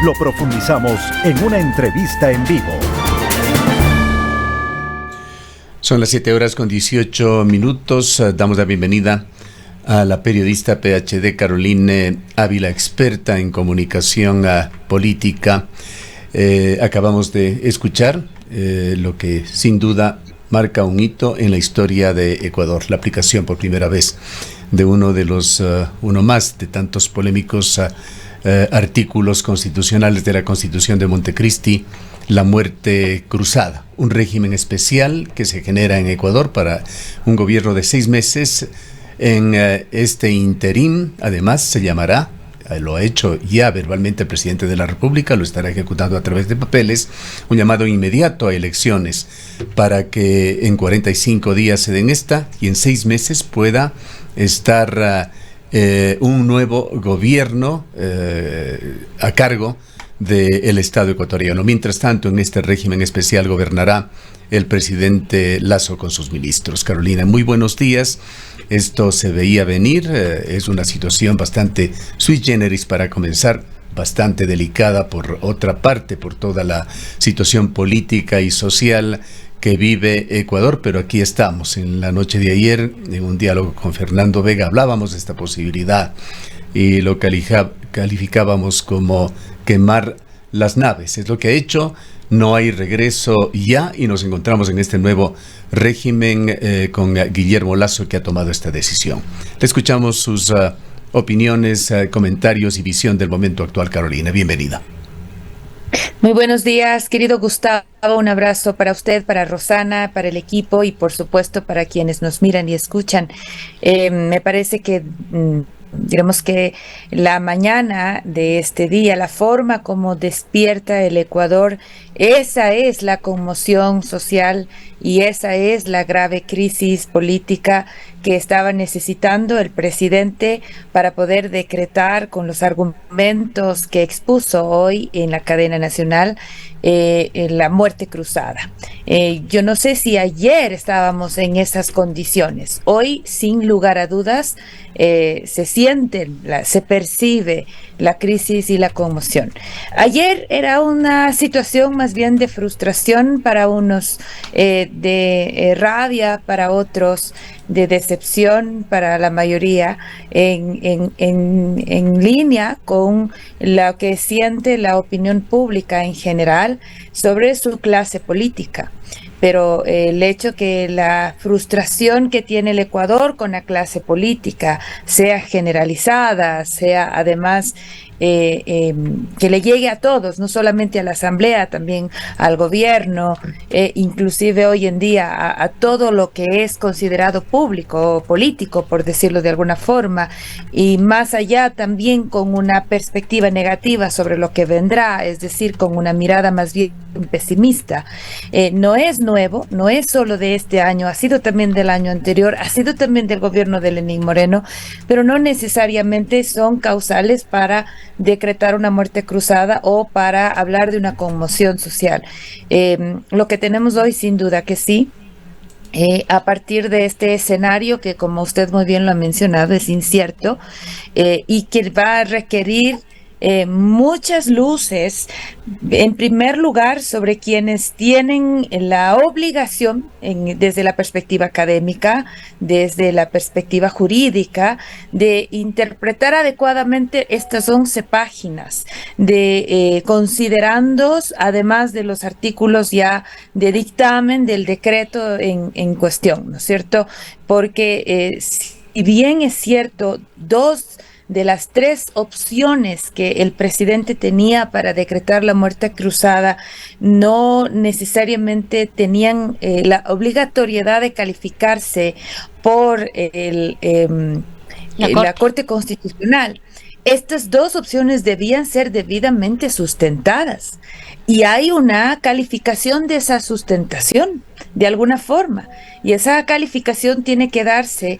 lo profundizamos en una entrevista en vivo. Son las 7:18. Damos la bienvenida a la periodista PhD Caroline Ávila, experta en comunicación política. Acabamos de escuchar lo que sin duda marca un hito en la historia de Ecuador, la aplicación por primera vez de uno más de tantos polémicos artículos constitucionales de la Constitución de Montecristi, la muerte cruzada, un régimen especial que se genera en Ecuador para un gobierno de 6 meses. En este interín, además, se llamará, lo ha hecho ya verbalmente el presidente de la República, lo estará ejecutando a través de papeles, un llamado inmediato a elecciones para que en 45 días se den y en 6 meses pueda estar un nuevo gobierno a cargo del Estado ecuatoriano. Mientras tanto, en este régimen especial gobernará el presidente Lasso con sus ministros. Carolina, muy buenos días. Esto se veía venir, es una situación bastante sui generis para comenzar, bastante delicada por otra parte, por toda la situación política y social que vive Ecuador, pero aquí estamos. En la noche de ayer, en un diálogo con Fernando Vega, hablábamos de esta posibilidad y lo calificábamos como quemar las naves. Es lo que ha hecho. No hay regreso ya y nos encontramos en este nuevo régimen con Guillermo Lasso, que ha tomado esta decisión. Le escuchamos sus opiniones, comentarios y visión del momento actual. Carolina, bienvenida. Muy buenos días, querido Gustavo. Un abrazo para usted, para Rosana, para el equipo y por supuesto para quienes nos miran y escuchan. Me parece que digamos que la mañana de este día, la forma como despierta el Ecuador, esa es la conmoción social y esa es la grave crisis política que estaba necesitando el presidente para poder decretar con los argumentos que expuso hoy en la cadena nacional la muerte cruzada. Yo no sé si ayer estábamos en esas condiciones. Hoy, sin lugar a dudas, se siente, se percibe la crisis y la conmoción. Ayer era una situación más bien de frustración para unos, de rabia para otros, de decepción para la mayoría, en línea con lo que siente la opinión pública en general sobre su clase política. Pero el hecho que la frustración que tiene el Ecuador con la clase política sea generalizada, sea además que le llegue a todos, no solamente a la Asamblea, también al gobierno, inclusive hoy en día a todo lo que es considerado público o político, por decirlo de alguna forma, y más allá también con una perspectiva negativa sobre lo que vendrá, es decir, con una mirada más bien pesimista. No es nuevo, no es solo de este año, ha sido también del año anterior, ha sido también del gobierno de Lenín Moreno, pero no necesariamente son causales para decretar una muerte cruzada o para hablar de una conmoción social. Lo que tenemos hoy, sin duda que sí, a partir de este escenario que, como usted muy bien lo ha mencionado, es incierto y que va a requerir muchas luces, en primer lugar, sobre quienes tienen la obligación, desde la perspectiva académica, desde la perspectiva jurídica, de interpretar adecuadamente estas 11 páginas, de considerando, además de los artículos ya de dictamen del decreto en cuestión, ¿no es cierto? Porque si bien es cierto, 2 de las 3 opciones que el presidente tenía para decretar la muerte cruzada no necesariamente tenían la obligatoriedad de calificarse por la Corte Constitucional. Estas 2 opciones debían ser debidamente sustentadas y hay una calificación de esa sustentación, de alguna forma. Y esa calificación tiene que darse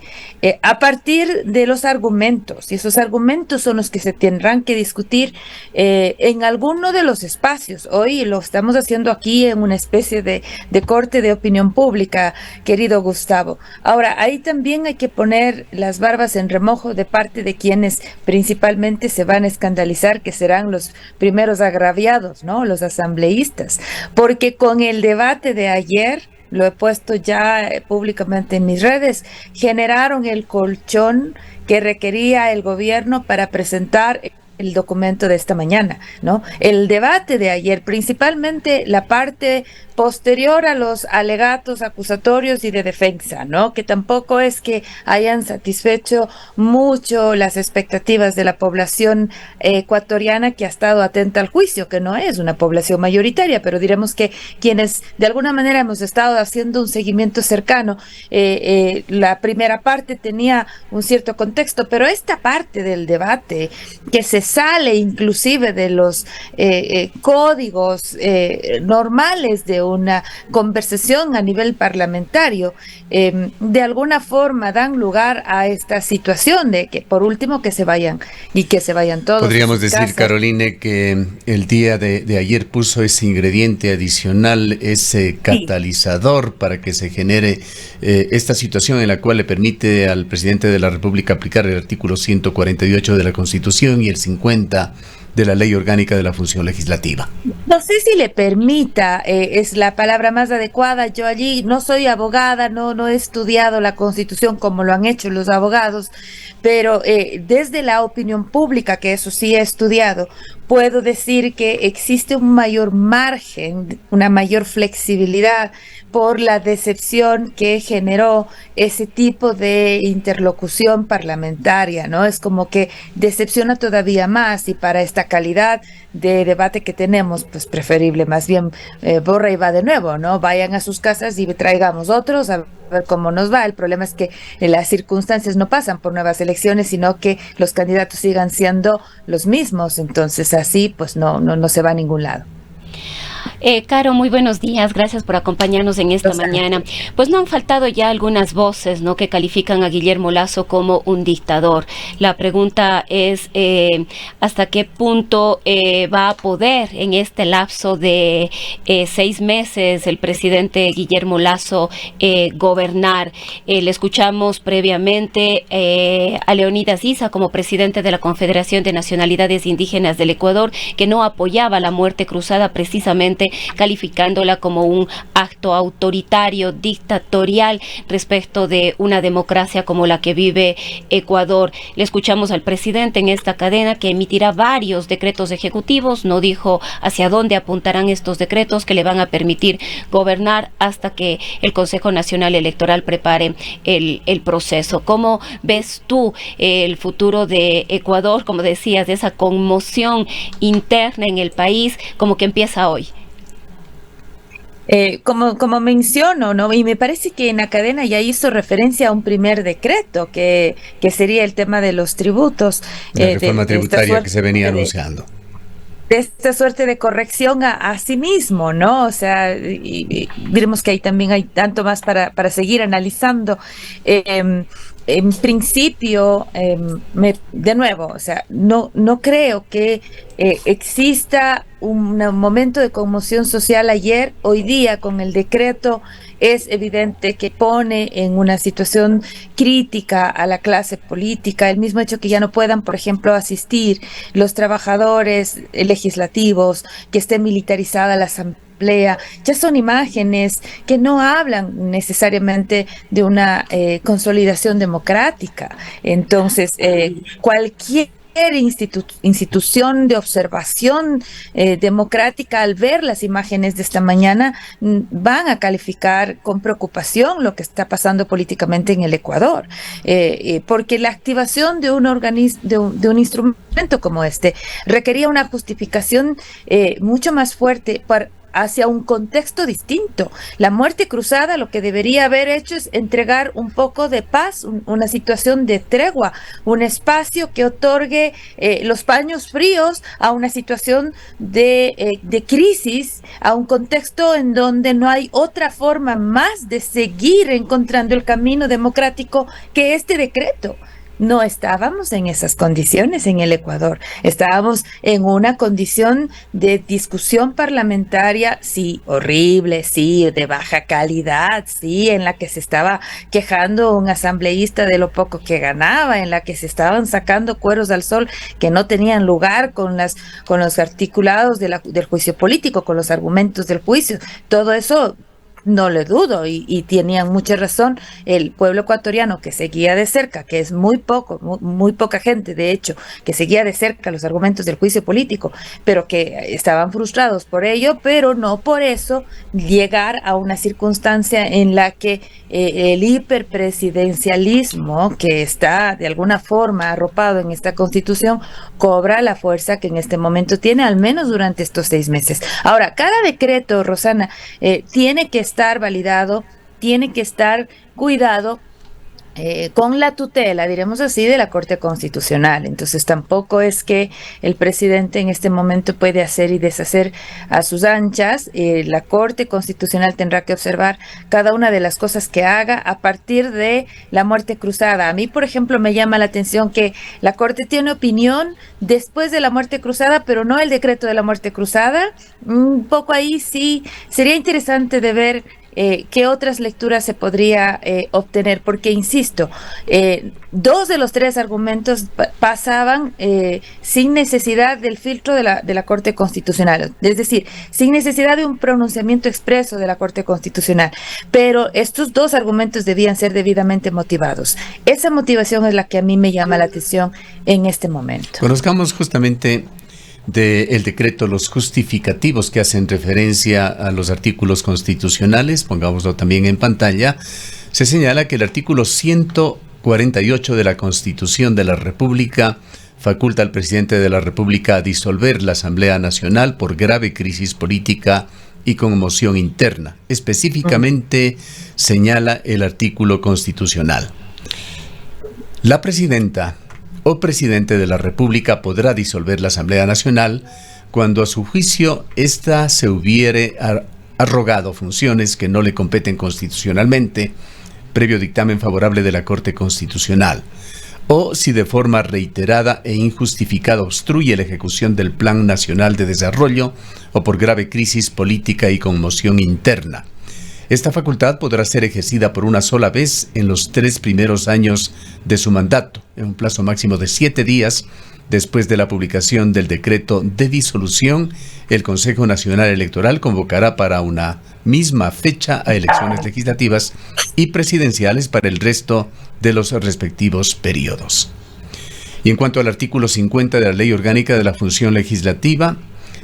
a partir de los argumentos. Y esos argumentos son los que se tendrán que discutir en alguno de los espacios. Hoy lo estamos haciendo aquí en una especie de corte de opinión pública, querido Gustavo. Ahora, ahí también hay que poner las barbas en remojo de parte de quienes principalmente se van a escandalizar, que serán los primeros agraviados, ¿no? Los asambleístas. Porque con el debate de ayer, lo he puesto ya públicamente en mis redes, generaron el colchón que requería el gobierno para presentar el documento de esta mañana, ¿no? El debate de ayer, principalmente la parte posterior a los alegatos acusatorios y de defensa, ¿no? Que tampoco es que hayan satisfecho mucho las expectativas de la población ecuatoriana que ha estado atenta al juicio, que no es una población mayoritaria, pero diremos que quienes de alguna manera hemos estado haciendo un seguimiento cercano, la primera parte tenía un cierto contexto, pero esta parte del debate que se sale inclusive de los códigos normales de una conversación a nivel parlamentario, de alguna forma dan lugar a esta situación de que por último que se vayan y que se vayan todos. Podríamos decir, Caroline, que el día de ayer puso ese ingrediente adicional, ese catalizador para que se genere esta situación en la cual le permite al presidente de la República aplicar el artículo 148 de la Constitución y el 50 de la Ley Orgánica de la Función Legislativa. No sé si le permita, es la palabra más adecuada. Yo allí no soy abogada, no he estudiado la Constitución como lo han hecho los abogados, pero desde la opinión pública, que eso sí he estudiado, puedo decir que existe un mayor margen, una mayor flexibilidad por la decepción que generó ese tipo de interlocución parlamentaria, ¿no? Es como que decepciona todavía más, y para esta calidad de debate que tenemos, pues preferible más bien borra y va de nuevo, ¿no? Vayan a sus casas y traigamos otros a ver cómo nos va. El problema es que las circunstancias no pasan por nuevas elecciones, sino que los candidatos sigan siendo los mismos, entonces así pues no se va a ningún lado. Caro, muy buenos días, gracias por acompañarnos en esta mañana. Pues no han faltado ya algunas voces, ¿no?, que califican a Guillermo Lasso como un dictador. La pregunta es hasta qué punto va a poder en este lapso de 6 meses el presidente Guillermo Lasso gobernar. Le escuchamos previamente a Leonidas Issa como presidente de la Confederación de Nacionalidades Indígenas del Ecuador, que no apoyaba la muerte cruzada, precisamente calificándola como un acto autoritario, dictatorial respecto de una democracia como la que vive Ecuador. Le escuchamos al presidente en esta cadena que emitirá varios decretos ejecutivos. No dijo hacia dónde apuntarán estos decretos que le van a permitir gobernar hasta que el Consejo Nacional Electoral prepare el proceso. ¿Cómo ves tú el futuro de Ecuador, como decías, de esa conmoción interna en el país, como que empieza hoy? Como menciono, ¿no? Y me parece que en la cadena ya hizo referencia a un primer decreto que sería el tema de los tributos. La reforma tributaria que se venía anunciando. De esta suerte de corrección a sí mismo, ¿no? O sea, y diremos que ahí también hay tanto más para seguir analizando. En principio, de nuevo, o sea, no creo que exista un momento de conmoción social ayer. Hoy día, con el decreto, es evidente que pone en una situación crítica a la clase política. El mismo hecho que ya no puedan, por ejemplo, asistir los trabajadores legislativos, que esté militarizada la asamblea, ya son imágenes que no hablan necesariamente de una consolidación democrática. Entonces, cualquier institución de observación democrática, al ver las imágenes de esta mañana, van a calificar con preocupación lo que está pasando políticamente en el Ecuador, porque la activación de un instrumento como este requería una justificación mucho más fuerte hacia un contexto distinto. La muerte cruzada lo que debería haber hecho es entregar un poco de paz, una situación de tregua, un espacio que otorgue los paños fríos a una situación de crisis, a un contexto en donde no hay otra forma más de seguir encontrando el camino democrático que este decreto. No estábamos en esas condiciones en el Ecuador. Estábamos en una condición de discusión parlamentaria, sí, horrible, sí, de baja calidad, sí, en la que se estaba quejando un asambleísta de lo poco que ganaba, en la que se estaban sacando cueros al sol que no tenían lugar con los articulados del juicio político, con los argumentos del juicio. Todo eso no le dudo, y tenían mucha razón el pueblo ecuatoriano, que seguía de cerca, que es muy poca gente, de hecho, que seguía de cerca los argumentos del juicio político, pero que estaban frustrados por ello, pero no por eso llegar a una circunstancia en la que el hiperpresidencialismo, que está de alguna forma arropado en esta Constitución, cobra la fuerza que en este momento tiene, al menos durante estos 6 meses. Ahora, cada decreto, Rosana, tiene que estar validado, tiene que estar cuidado con la tutela, diremos así, de la Corte Constitucional. Entonces tampoco es que el presidente en este momento puede hacer y deshacer a sus anchas. La Corte Constitucional tendrá que observar cada una de las cosas que haga a partir de la muerte cruzada. A mí, por ejemplo, me llama la atención que la Corte tiene opinión después de la muerte cruzada, pero no el decreto de la muerte cruzada. Un poco ahí sí sería interesante de ver qué otras lecturas se podría obtener, porque insisto, 2 de los 3 argumentos pasaban sin necesidad del filtro de la Corte Constitucional, es decir, sin necesidad de un pronunciamiento expreso de la Corte Constitucional, pero estos 2 argumentos debían ser debidamente motivados. Esa motivación es la que a mí me llama la atención en este momento. Conozcamos justamente del decreto los justificativos que hacen referencia a los artículos constitucionales. Pongámoslo también en pantalla. Se señala que el artículo 148 de la Constitución de la República faculta al presidente de la República a disolver la Asamblea Nacional por grave crisis política y conmoción interna. Específicamente señala el artículo constitucional: la presidenta o presidente de la República podrá disolver la Asamblea Nacional cuando a su juicio ésta se hubiere arrogado funciones que no le competen constitucionalmente, previo dictamen favorable de la Corte Constitucional, o si de forma reiterada e injustificada obstruye la ejecución del Plan Nacional de Desarrollo o por grave crisis política y conmoción interna. Esta facultad podrá ser ejercida por una sola vez en los 3 primeros años de su mandato, en un plazo máximo de 7 días después de la publicación del decreto de disolución. El Consejo Nacional Electoral convocará para una misma fecha a elecciones legislativas y presidenciales para el resto de los respectivos periodos. Y en cuanto al artículo 50 de la Ley Orgánica de la Función Legislativa,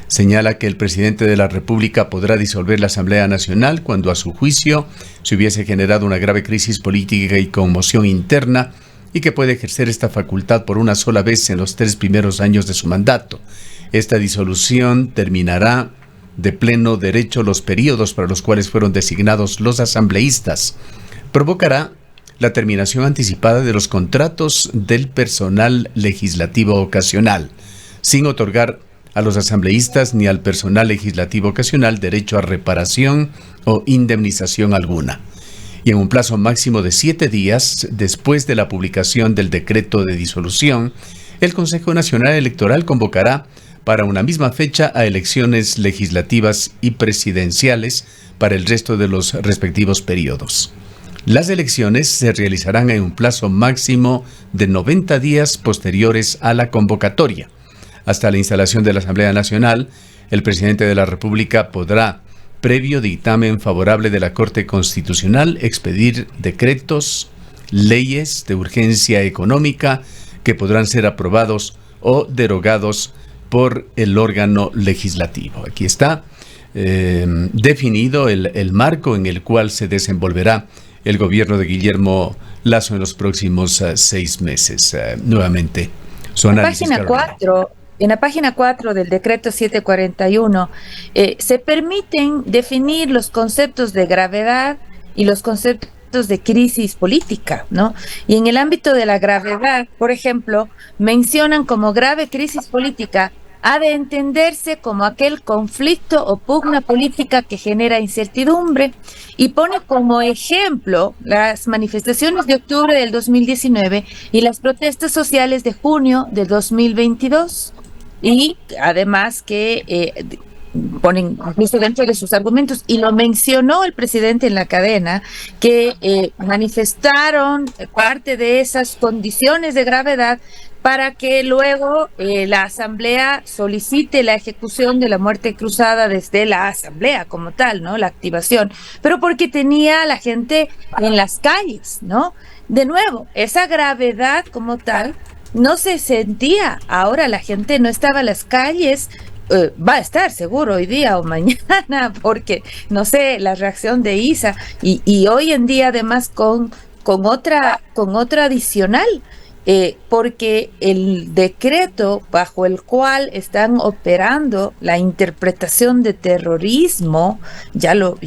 señala que el presidente de la República podrá disolver la Asamblea Nacional cuando a su juicio se hubiese generado una grave crisis política y conmoción interna, y que puede ejercer esta facultad por una sola vez en los 3 primeros años de su mandato. Esta disolución terminará de pleno derecho los periodos para los cuales fueron designados los asambleístas. Provocará la terminación anticipada de los contratos del personal legislativo ocasional, sin otorgar a los asambleístas ni al personal legislativo ocasional derecho a reparación o indemnización alguna. Y en un plazo máximo de 7 días después de la publicación del decreto de disolución, el Consejo Nacional Electoral convocará para una misma fecha a elecciones legislativas y presidenciales para el resto de los respectivos periodos. Las elecciones se realizarán en un plazo máximo de 90 días posteriores a la convocatoria. Hasta la instalación de la Asamblea Nacional, el presidente de la República podrá, previo dictamen favorable de la Corte Constitucional, expedir decretos, leyes de urgencia económica que podrán ser aprobados o derogados por el órgano legislativo. Aquí está definido el marco en el cual se desenvolverá el gobierno de Guillermo Lasso en los próximos 6 meses. Nuevamente, su análisis, Página 4. en la página 4 del decreto 741, se permiten definir los conceptos de gravedad y los conceptos de crisis política, ¿no? Y en el ámbito de la gravedad, por ejemplo, mencionan como grave crisis política ha de entenderse como aquel conflicto o pugna política que genera incertidumbre, y pone como ejemplo las manifestaciones de octubre del 2019 y las protestas sociales de junio de 2022. Y además que ponen incluso dentro de sus argumentos, y lo mencionó el presidente en la cadena, que manifestaron parte de esas condiciones de gravedad para que luego la Asamblea solicite la ejecución de la muerte cruzada desde la Asamblea como tal, ¿no? La activación, pero porque tenía a la gente en las calles, ¿no? De nuevo, esa gravedad como tal no se sentía. Ahora la gente no estaba en las calles, va a estar seguro hoy día o mañana, porque no sé, la reacción de Isa, y hoy en día además con otra adicional, porque el decreto bajo el cual están operando la interpretación de terrorismo ya lo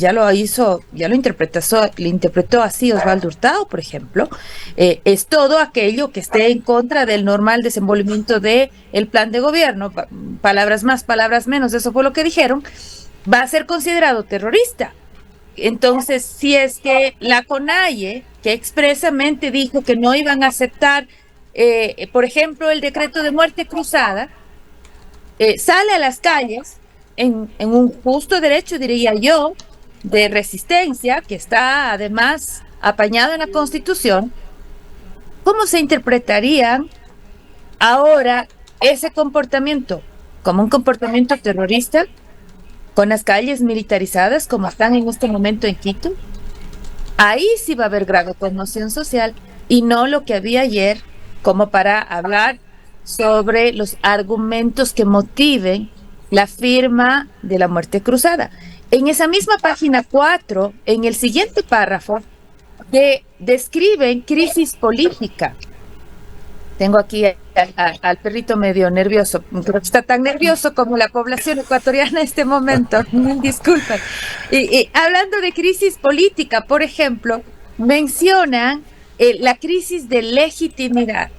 interpretó así Osvaldo Hurtado, por ejemplo, es todo aquello que esté en contra del normal desenvolvimiento de el plan de gobierno, palabras más, palabras menos, eso fue lo que dijeron, va a ser considerado terrorista. Entonces, si es que la CONAIE, que expresamente dijo que no iban a aceptar, por ejemplo, el decreto de muerte cruzada, sale a las calles en un justo derecho, diría yo, de resistencia, que está además apañado en la Constitución, ¿cómo se interpretaría ahora ese comportamiento? ¿Como un comportamiento terrorista? ¿Con las calles militarizadas como están en este momento en Quito? Ahí sí va a haber grave conmoción social, y no lo que había ayer, como para hablar sobre los argumentos que motiven la firma de la muerte cruzada. En esa misma página 4, en el siguiente párrafo, describen crisis política. Tengo aquí al perrito medio nervioso, creo que está tan nervioso como la población ecuatoriana en este momento, disculpen. Y hablando de crisis política, por ejemplo, mencionan la crisis de legitimidad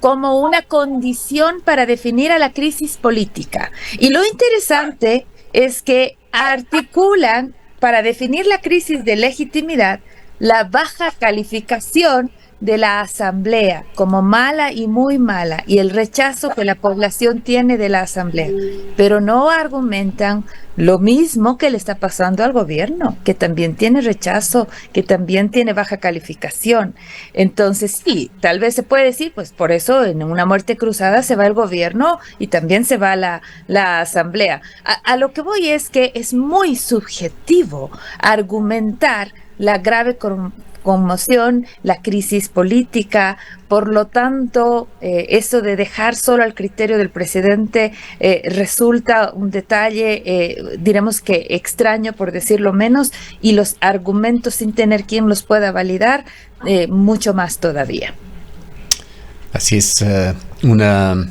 como una condición para definir a la crisis política. Y lo interesante es que articulan para definir la crisis de legitimidad la baja calificación de la Asamblea como mala y muy mala, y el rechazo que la población tiene de la Asamblea, pero no argumentan lo mismo que le está pasando al gobierno, que también tiene rechazo, que también tiene baja calificación. Entonces sí, tal vez se puede decir, pues por eso en una muerte cruzada se va el gobierno y también se va la Asamblea. A lo que voy es que es muy subjetivo argumentar la grave conmoción, la crisis política. Por lo tanto, eso de dejar solo al criterio del presidente resulta un detalle, diremos que extraño, por decirlo menos, y los argumentos sin tener quien los pueda validar, mucho más todavía. Así es, una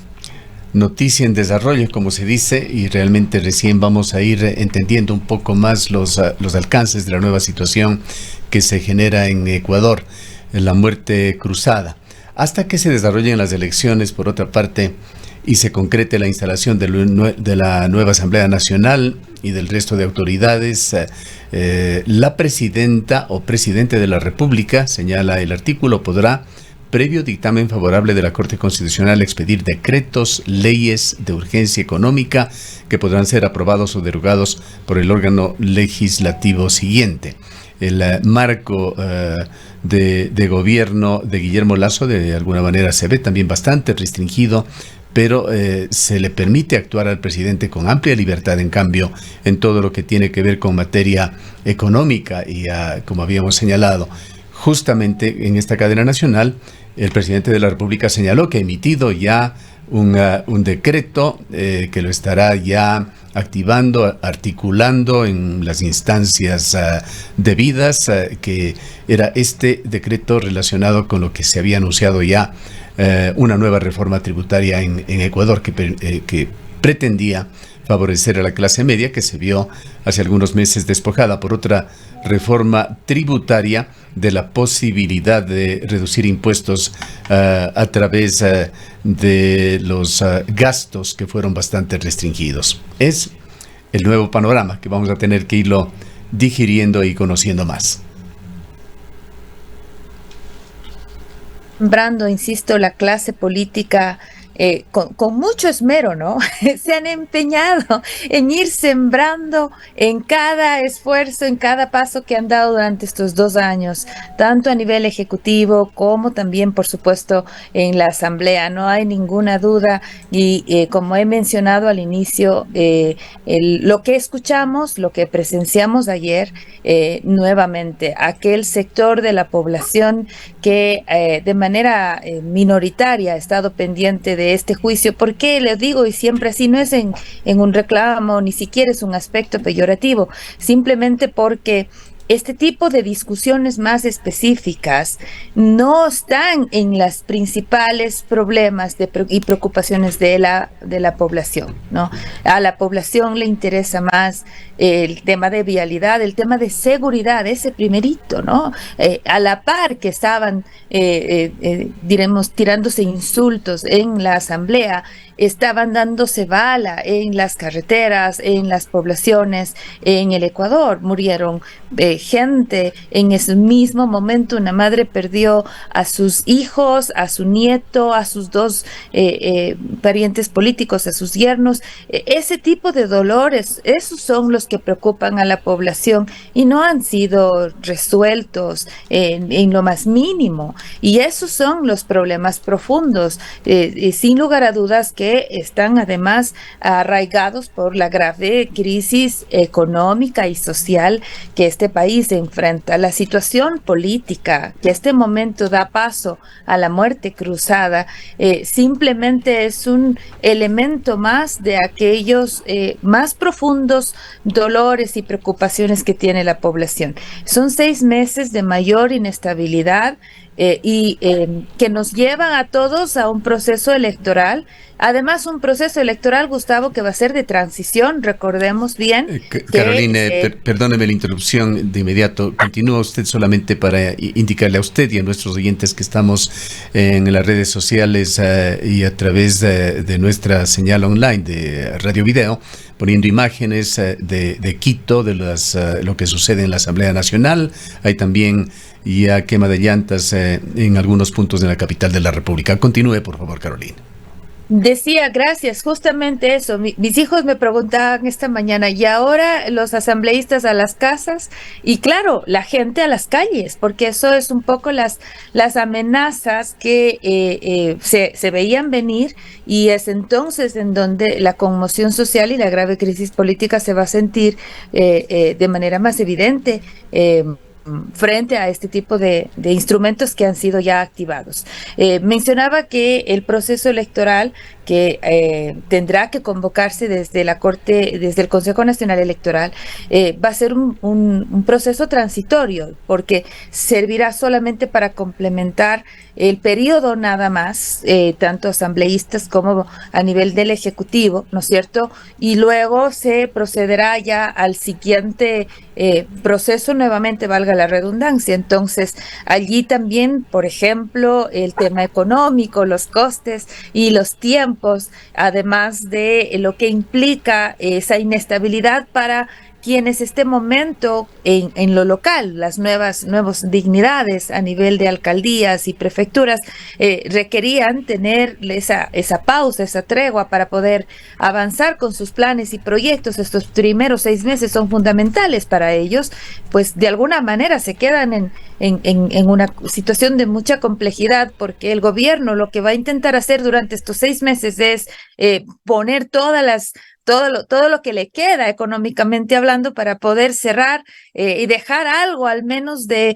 noticia en desarrollo, como se dice, y realmente recién vamos a ir entendiendo un poco más los alcances de la nueva situación que se genera en Ecuador, en la muerte cruzada. Hasta que se desarrollen las elecciones, por otra parte, y se concrete la instalación de la nueva Asamblea Nacional y del resto de autoridades, la presidenta o presidente de la República, señala el artículo, podrá, previo dictamen favorable de la Corte Constitucional, expedir decretos, leyes de urgencia económica que podrán ser aprobados o derogados por el órgano legislativo siguiente. El marco de gobierno de Guillermo Lasso de alguna manera se ve también bastante restringido, pero se le permite actuar al presidente con amplia libertad, en cambio, en todo lo que tiene que ver con materia económica y, como habíamos señalado, justamente en esta cadena nacional, el presidente de la República señaló que ha emitido ya un decreto que lo estará ya activando, articulando en las instancias debidas, que era este decreto relacionado con lo que se había anunciado ya, una nueva reforma tributaria en Ecuador que pretendía favorecer a la clase media, que se vio hace algunos meses despojada por otra reforma tributaria de la posibilidad de reducir impuestos a través de los gastos que fueron bastante restringidos. Es el nuevo panorama que vamos a tener que irlo digiriendo y conociendo más. Brando, insisto, la clase política con mucho esmero, ¿no? Se han empeñado en ir sembrando en cada esfuerzo, en cada paso que han dado durante estos 2 años, tanto a nivel ejecutivo como también, por supuesto, en la Asamblea. No hay ninguna duda y como he mencionado al inicio, lo que escuchamos, lo que presenciamos ayer, nuevamente, aquel sector de la población que de manera minoritaria ha estado pendiente de este juicio. ¿Por qué les digo? Y siempre así, no es en un reclamo, ni siquiera es un aspecto peyorativo, simplemente porque este tipo de discusiones más específicas no están en las principales problemas y preocupaciones de la población, ¿no? A la población le interesa más el tema de vialidad, el tema de seguridad, ese primerito, ¿no? A la par que estaban, diremos, tirándose insultos en la asamblea, estaban dándose bala en las carreteras, en las poblaciones, en el Ecuador. Murieron gente en ese mismo momento. Una madre perdió a sus hijos, a su nieto, a sus 2 parientes políticos, a sus yernos. Ese tipo de dolores, esos son los que preocupan a la población y no han sido resueltos en lo más mínimo. Y esos son los problemas profundos, sin lugar a dudas, que están además arraigados por la grave crisis económica y social que este país enfrenta. La situación política que este momento da paso a la muerte cruzada simplemente es un elemento más de aquellos más profundos dolores y preocupaciones que tiene la población. Son 6 meses de mayor inestabilidad y que nos llevan a todos a un proceso electoral. Además, un proceso electoral, Gustavo, que va a ser de transición, recordemos bien. Caroline, perdóneme la interrupción de inmediato. Continúa usted solamente para indicarle a usted y a nuestros oyentes que estamos en las redes sociales y a través de nuestra señal online de Radio Video, poniendo imágenes de Quito, de lo que sucede en la Asamblea Nacional. Hay también ya quema de llantas en algunos puntos de la capital de la República. Continúe, por favor, Carolina. Decía, gracias, justamente eso. Mis hijos me preguntaban esta mañana, y ahora los asambleístas a las casas, y claro, la gente a las calles, porque eso es un poco las amenazas que se veían venir, y es entonces en donde la conmoción social y la grave crisis política se va a sentir de manera más evidente frente a este tipo de instrumentos que han sido ya activados. Mencionaba que el proceso electoral que tendrá que convocarse desde la Corte, desde el Consejo Nacional Electoral, va a ser un proceso transitorio, porque servirá solamente para complementar el periodo nada más, tanto asambleístas como a nivel del Ejecutivo, ¿no es cierto? Y luego se procederá ya al siguiente proceso nuevamente, valga la redundancia. Entonces, allí también, por ejemplo, el tema económico, los costes y los tiempos, además de lo que implica esa inestabilidad para quienes este momento en lo local, las nuevas dignidades a nivel de alcaldías y prefecturas requerían tener esa pausa, esa tregua para poder avanzar con sus planes y proyectos. Estos primeros 6 meses son fundamentales para ellos, pues de alguna manera se quedan en una situación de mucha complejidad, porque el gobierno lo que va a intentar hacer durante estos 6 meses es poner todas las todo lo que le queda económicamente hablando para poder cerrar y dejar algo al menos de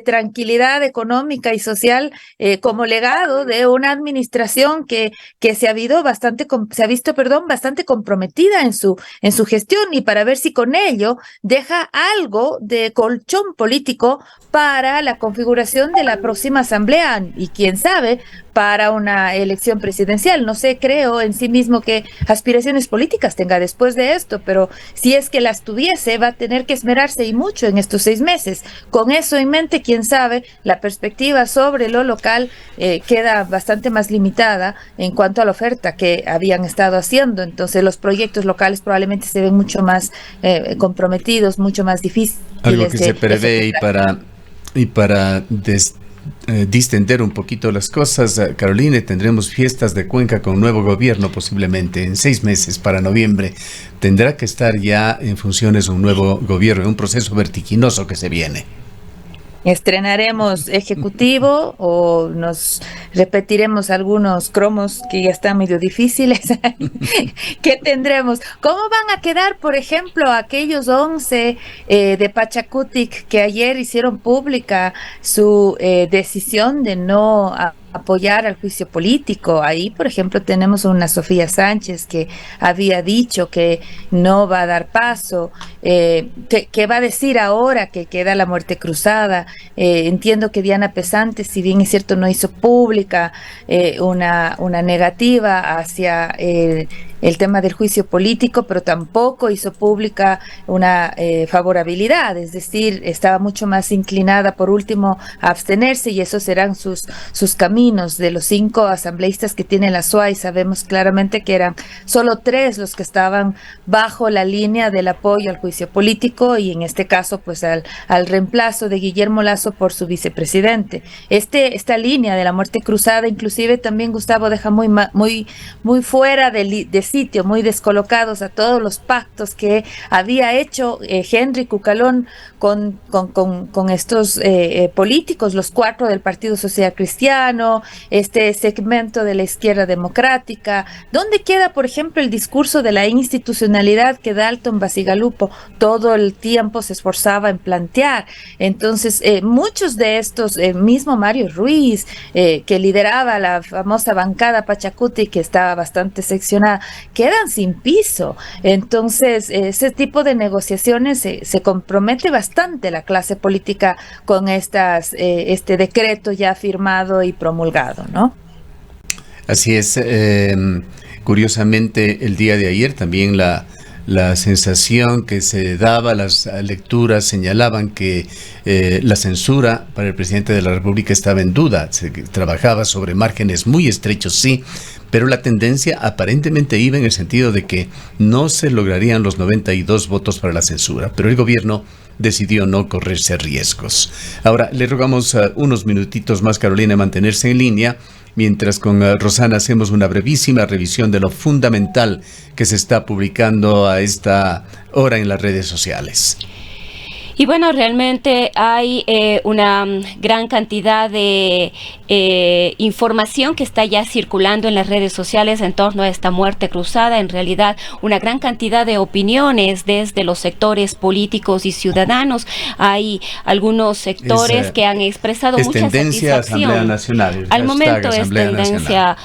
tranquilidad económica y social como legado de una administración que se ha visto bastante comprometida en su gestión, y para ver si con ello deja algo de colchón político para la configuración de la próxima asamblea y quién sabe para una elección presidencial. No sé, creo en sí mismo que aspiraciones políticas tenga después de esto, pero si es que las tuviese, va a tener que esmerarse y mucho en estos 6 meses. Con eso en mente, quién sabe, la perspectiva sobre lo local queda bastante más limitada en cuanto a la oferta que habían estado haciendo. Entonces los proyectos locales probablemente se ven mucho más comprometidos, mucho más difíciles. Algo que se prevé y para distender un poquito las cosas, Caroline, tendremos fiestas de Cuenca con nuevo gobierno posiblemente en 6 meses, para noviembre. Tendrá que estar ya en funciones un nuevo gobierno, un proceso vertiginoso que se viene. Estrenaremos ejecutivo o nos repetiremos algunos cromos que ya están medio difíciles. ¿Qué tendremos? ¿Cómo van a quedar, por ejemplo, aquellos 11 de Pachacutic que ayer hicieron pública su decisión de no apoyar al juicio político? Ahí, por ejemplo, tenemos a una Sofía Sánchez que había dicho que no va a dar paso. ¿Qué va a decir ahora que queda la muerte cruzada? Entiendo que Diana Pesante, si bien es cierto, no hizo pública una negativa hacia el tema del juicio político, pero tampoco hizo pública una favorabilidad, es decir, estaba mucho más inclinada por último a abstenerse, y esos serán sus caminos. De los 5 asambleístas que tiene la SUAY, sabemos claramente que eran solo 3 los que estaban bajo la línea del apoyo al juicio político, y en este caso pues al reemplazo de Guillermo Lasso por su vicepresidente. Esta línea de la muerte cruzada inclusive también, Gustavo, deja muy fuera de sitio, muy descolocados a todos los pactos que había hecho Henry Cucalón con estos políticos, los 4 del Partido Social Cristiano, este segmento de la izquierda democrática. ¿Dónde queda, por ejemplo, el discurso de la institucionalidad que Dalton Bacigalupo todo el tiempo se esforzaba en plantear? Entonces, muchos de estos, mismo Mario Ruiz, que lideraba la famosa bancada Pachacuti, que estaba bastante seccionada, quedan sin piso. Entonces, ese tipo de negociaciones se compromete bastante la clase política con este decreto ya firmado y promulgado, ¿no? Así es. Curiosamente, el día de ayer también la sensación que se daba, las lecturas señalaban que la censura para el presidente de la República estaba en duda. Se trabajaba sobre márgenes muy estrechos, sí, pero la tendencia aparentemente iba en el sentido de que no se lograrían los 92 votos para la censura, pero el gobierno decidió no correrse riesgos. Ahora, le rogamos unos minutitos más, Carolina, mantenerse en línea, mientras con Rosana hacemos una brevísima revisión de lo fundamental que se está publicando a esta hora en las redes sociales. Y bueno, realmente hay una gran cantidad de información que está ya circulando en las redes sociales en torno a esta muerte cruzada. En realidad, una gran cantidad de opiniones desde los sectores políticos y ciudadanos. Hay algunos sectores que han expresado mucha tendencia satisfacción. Asamblea Nacional. Al momento es tendencia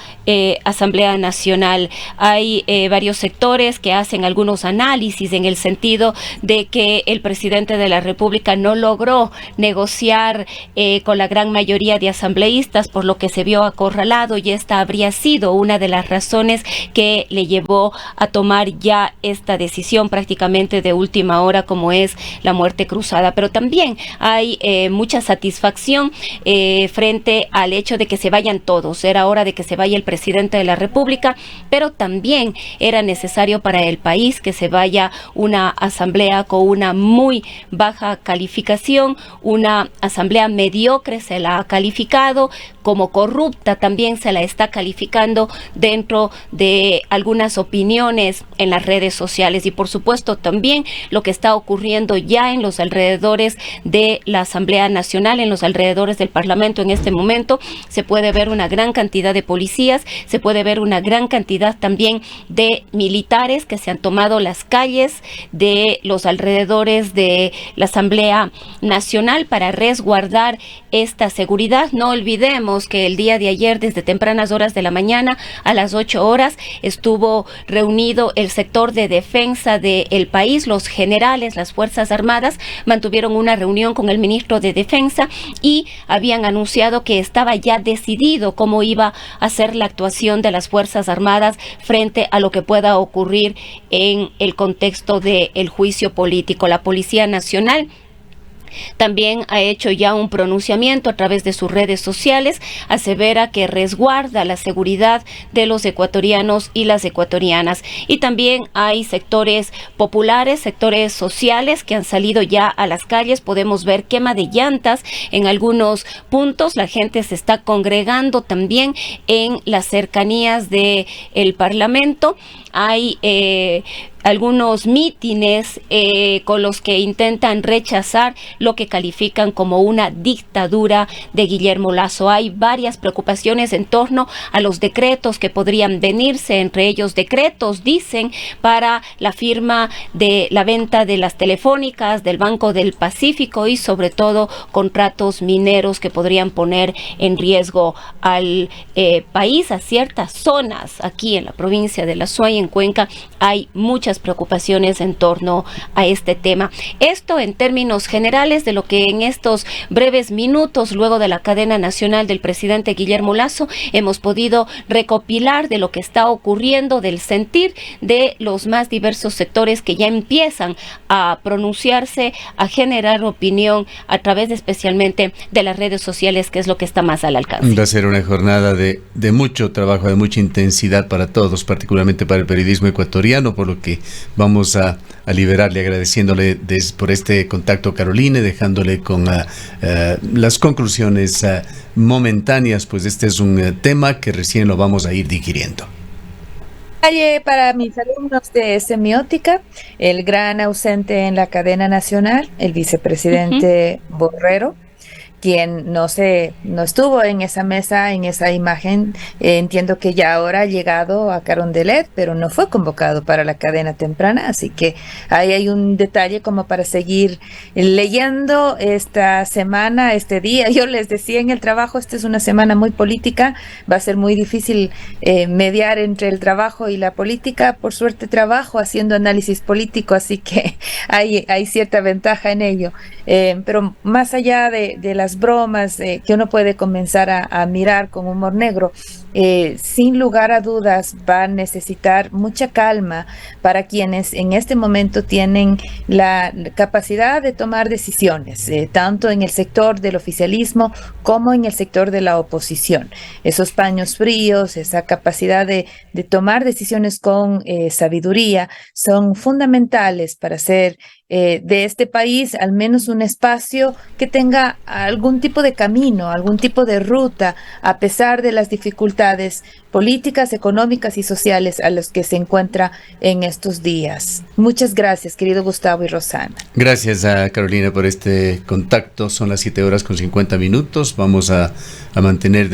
Asamblea Nacional. Hay varios sectores que hacen algunos análisis en el sentido de que el presidente de la República no logró negociar con la gran mayoría de asambleístas, por lo que se vio acorralado, y esta habría sido una de las razones que le llevó a tomar ya esta decisión prácticamente de última hora, como es la muerte cruzada. Pero también hay mucha satisfacción frente al hecho de que se vayan todos. Era hora de que se vaya el presidente de la República, pero también era necesario para el país que se vaya una asamblea con una muy baja calificación, una asamblea mediocre se la ha calificado, como corrupta, también se la está calificando dentro de algunas opiniones en las redes sociales. Y por supuesto también lo que está ocurriendo ya en los alrededores de la Asamblea Nacional, en los alrededores del Parlamento en este momento, se puede ver una gran cantidad de policías, se puede ver una gran cantidad también de militares que se han tomado las calles de los alrededores de la Asamblea Nacional para resguardar esta seguridad. No olvidemos que el día de ayer, desde tempranas horas de la mañana, a las 8 horas, estuvo reunido el sector de defensa del país. Los generales, las Fuerzas Armadas, mantuvieron una reunión con el ministro de Defensa y habían anunciado que estaba ya decidido cómo iba a ser la actuación de las Fuerzas Armadas frente a lo que pueda ocurrir en el contexto del juicio político. La Policía Nacional también ha hecho ya un pronunciamiento a través de sus redes sociales, asevera que resguarda la seguridad de los ecuatorianos y las ecuatorianas. Y también hay sectores populares, sectores sociales que han salido ya a las calles. Podemos ver quema de llantas en algunos puntos. La gente se está congregando también en las cercanías del Parlamento. Hay algunos mítines con los que intentan rechazar lo que califican como una dictadura de Guillermo Lasso. Hay varias preocupaciones en torno a los decretos que podrían venirse, entre ellos decretos, dicen, para la firma de la venta de las telefónicas del Banco del Pacífico y sobre todo contratos mineros que podrían poner en riesgo al país. A ciertas zonas aquí en la provincia de La Suay, en Cuenca, hay muchas preocupaciones en torno a este tema. Esto en términos generales de lo que en estos breves minutos, luego de la cadena nacional del presidente Guillermo Lasso, hemos podido recopilar de lo que está ocurriendo, del sentir de los más diversos sectores que ya empiezan a pronunciarse, a generar opinión a través especialmente de las redes sociales, que es lo que está más al alcance. Va a ser una jornada de mucho trabajo, de mucha intensidad para todos, particularmente para el periodismo ecuatoriano, por lo que vamos a liberarle, agradeciéndole por este contacto, Caroline, dejándole con las conclusiones momentáneas, pues este es un tema que recién lo vamos a ir digiriendo. Para mis alumnos de semiótica, el gran ausente en la cadena nacional, el vicepresidente Borrero, quien no estuvo en esa mesa, en esa imagen. Entiendo que ya ahora ha llegado a Carondelet, pero no fue convocado para la cadena temprana, así que ahí hay un detalle como para seguir leyendo esta semana, este día. Yo les decía en el trabajo, esta es una semana muy política, va a ser muy difícil mediar entre el trabajo y la política. Por suerte trabajo haciendo análisis político, así que hay cierta ventaja en ello, pero más allá de las bromas que uno puede comenzar a mirar con humor negro, sin lugar a dudas va a necesitar mucha calma para quienes en este momento tienen la capacidad de tomar decisiones, tanto en el sector del oficialismo como en el sector de la oposición. Esos paños fríos, esa capacidad de tomar decisiones con sabiduría son fundamentales para hacer de este país al menos un espacio que tenga algún tipo de camino, algún tipo de ruta, a pesar de las dificultades políticas, económicas y sociales a los que se encuentra en estos días. Muchas gracias, querido Gustavo y Rosana. Gracias a Carolina por este contacto. Son las 7:50 minutos. Vamos a mantener